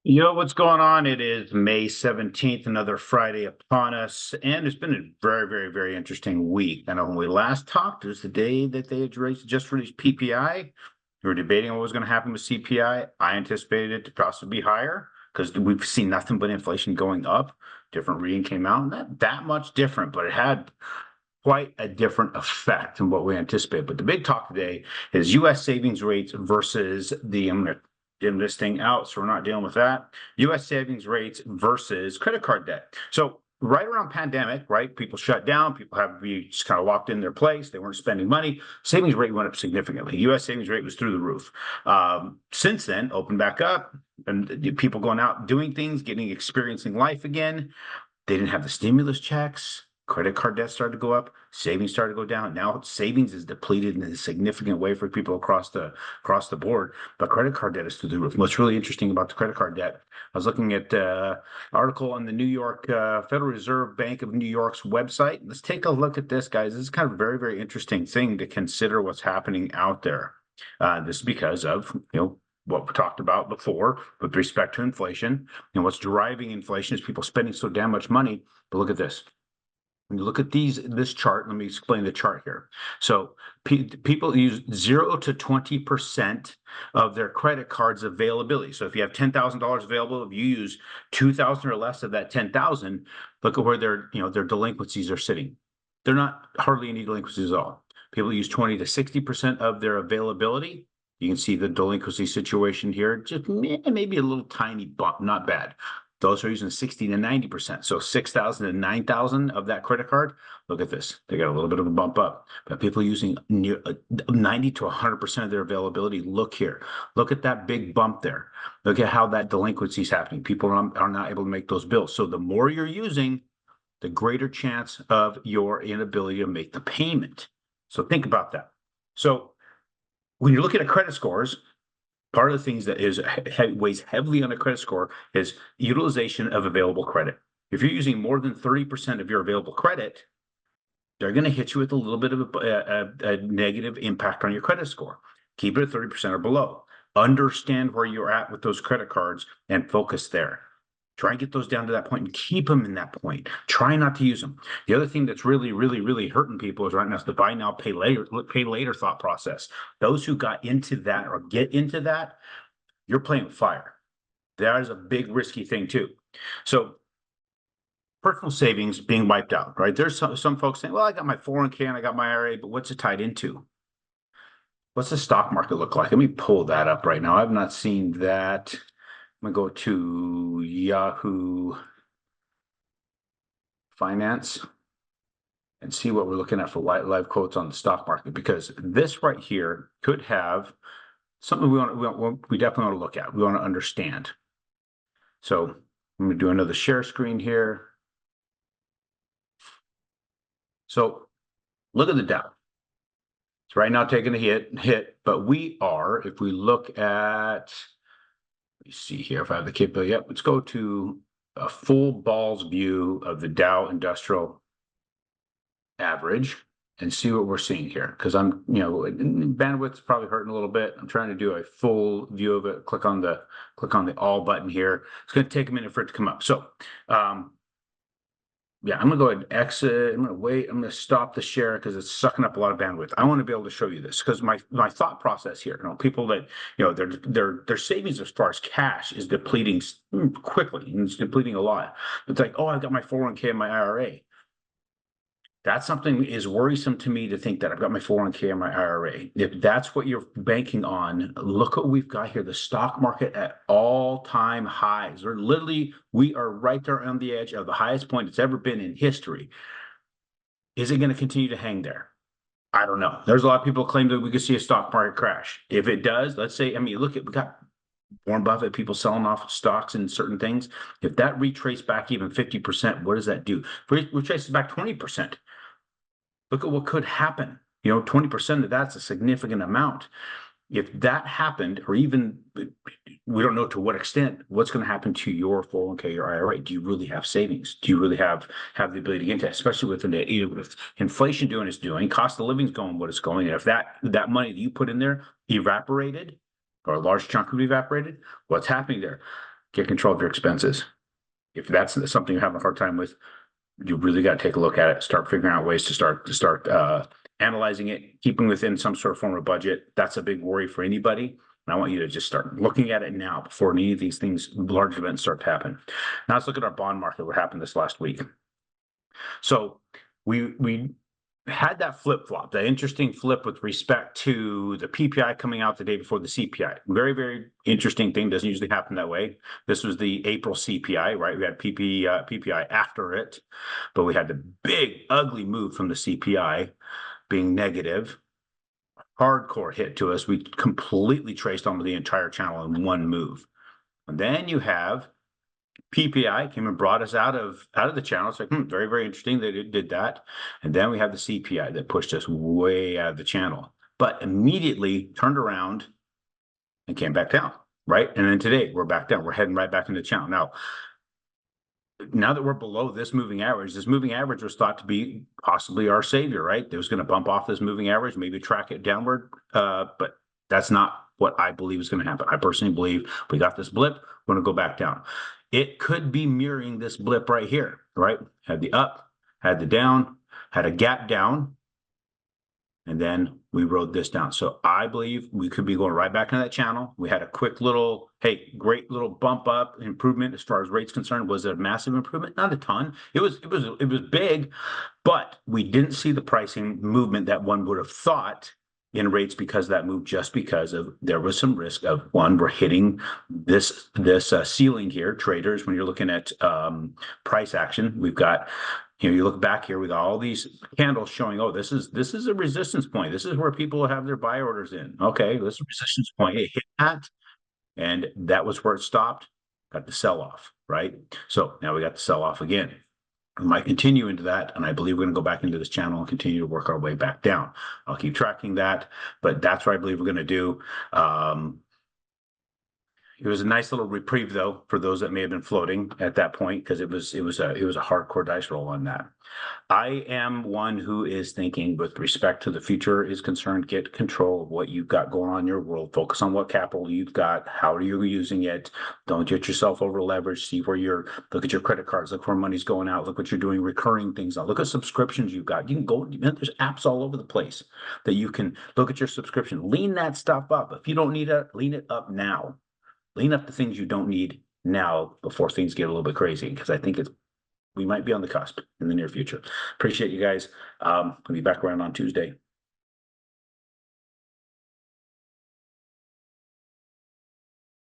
Yo, what's going on? It is May 17th, another Friday upon us, and it's been a very, very, very interesting week. I know when we last talked, it was the day that they had just released PPI. We were debating what was going to happen with CPI. I anticipated it to possibly be higher because we've seen nothing but inflation going up. Different reading came out, not that much different, but it had quite a different effect than what we anticipated. But the big talk today is U.S. savings rates versus I'm going to dim this thing out, so we're not dealing with that. U.S. savings rates versus credit card debt. So right around pandemic, right? People shut down. People have to be just kind of locked in their place. They weren't spending money. Savings rate went up significantly. U.S. savings rate was through the roof. Since then, opened back up, and people going out doing things, experiencing life again. They didn't have the stimulus checks. Credit card debt started to go up. Savings started to go down. Now savings is depleted in a significant way for people across the board. But credit card debt is through the roof. What's really interesting about the credit card debt, I was looking at an article on the New York Federal Reserve Bank of New York's website. Let's take a look at this, guys. This is kind of a very, very interesting thing to consider what's happening out there. This is because of what we talked about before with respect to inflation. And what's driving inflation is people spending so damn much money. But look at this. When you look at this chart, let me explain the chart here. So people use 0 to 20% of their credit cards availability. So if you have $10,000 available, if you use 2,000 or less of that 10,000, look at where their delinquencies are sitting. They're not hardly any delinquencies at all. People use 20 to 60% of their availability. You can see the delinquency situation here, just maybe a little tiny bump, not bad. Those are using 60 to 90%. So 6,000 to 9,000 of that credit card. Look at this. They got a little bit of a bump up. But people using near 90 to 100% of their availability. Look here. Look at that big bump there. Look at how that delinquency is happening. People are not able to make those bills. So the more you're using, the greater chance of your inability to make the payment. So think about that. So when you're looking at credit scores, part of the things that weighs heavily on a credit score is utilization of available credit. If you're using more than 30% of your available credit, they're going to hit you with a little bit of a negative impact on your credit score. Keep it at 30% or below. Understand where you're at with those credit cards and focus there. Try and get those down to that point and keep them in that point. Try not to use them. The other thing that's really, really, really hurting people is right now is the buy now, pay later thought process. Those who got into that or get into that, you're playing with fire. That is a big risky thing too. So personal savings being wiped out, right? There's some folks saying, well, I got my 401k and I got my IRA, but what's it tied into? What's the stock market look like? Let me pull that up right now. I've not seen that. I'm going to go to Yahoo Finance and see what we're looking at for live quotes on the stock market, because this right here could have something we definitely want to look at. We want to understand. So I'm going to do another share screen here. So look at the Dow. It's right now taking a hit, but we are, if we look at, let me see here if I have the capability. Yep, let's go to a full balls view of the Dow Industrial Average and see what we're seeing here. Because bandwidth's probably hurting a little bit. I'm trying to do a full view of it. Click on the all button here. It's going to take a minute for it to come up. So, yeah, I'm going to go ahead and exit. I'm going to wait. I'm going to stop the share because it's sucking up a lot of bandwidth. I want to be able to show you this because my thought process here, people that, their savings as far as cash is depleting quickly, and it's depleting a lot. It's like, oh, I've got my 401k and my IRA. That's something is worrisome to me to think that I've got my 401k and my IRA. If that's what you're banking on, look what we've got here. The stock market at all-time highs. We are right there on the edge of the highest point it's ever been in history. Is it going to continue to hang there? I don't know. There's a lot of people claim that we could see a stock market crash. If it does, let's say, we got Warren Buffett, people selling off stocks and certain things. If that retraced back even 50%, what does that do? If it retraces back 20%, look at what could happen. 20% of that's a significant amount. If that happened, or even we don't know to what extent, what's going to happen to your 401k or IRA? Do you really have savings? Do you really have the ability to get into that, especially with inflation doing its doing, cost of living is going what it's going, and if that money that you put in there evaporated, or a large chunk of it evaporated, what's happening there? get control of your expenses. If that's something you're having a hard time with, you really got to take a look at it, start figuring out ways to start analyzing it, keeping within some sort of form of budget. That's a big worry for anybody. And I want you to just start looking at it now before any of these things, large events, start to happen. Now let's look at our bond market, what happened this last week. So we had that flip-flop, that interesting flip with respect to the PPI coming out the day before the CPI. Very, very interesting thing. Doesn't usually happen that way. This was the April CPI, right? We had PPI after it, but we had the big, ugly move from the CPI being negative. Hardcore hit to us. We completely traced almost the entire channel in one move. And then you have PPI came and brought us out of the channel. It's like, very, very interesting. They did that. And then we have the CPI that pushed us way out of the channel, but immediately turned around and came back down, right? And then today we're back down. We're heading right back into the channel. Now that we're below this moving average was thought to be possibly our savior, right? It was going to bump off this moving average, maybe track it downward, but that's not what I believe is going to happen. I personally believe we got this blip, we're going to go back down. It could be mirroring this blip right here, right? Had the up, had the down, had a gap down, and then we rode this down. So I believe we could be going right back into that channel. We had a quick little, hey, great little bump up improvement as far as rates concerned. Was it a massive improvement? Not a ton. It was big, but we didn't see the pricing movement that one would have thought in rates because of that move, just because of there was some risk of one, we're hitting this ceiling here. Traders, when you're looking at price action, we've got, you look back here with all these candles showing, oh, this is a resistance point. This is where people have their buy orders in. Okay, this is a resistance point. It hit that, and that was where it stopped. Got the sell off, right? So now we got the sell off again. We might continue into that, and I believe we're going to go back into this channel and continue to work our way back down. I'll keep tracking that, but that's what I believe we're going to do. It was a nice little reprieve, though, for those that may have been floating at that point, because it was a hardcore dice roll on that. I am one who is thinking, with respect to the future is concerned, get control of what you've got going on in your world. Focus on what capital you've got. How are you using it? Don't get yourself over leveraged. See where look at your credit cards. Look where money's going out. Look what you're doing, recurring things. Look at subscriptions you've got. You can go, there's apps all over the place that you can look at your subscription. Lean that stuff up. If you don't need it, lean it up now. Lean up the things you don't need now before things get a little bit crazy, because I think we might be on the cusp in the near future. Appreciate you guys. I'll be back around on Tuesday.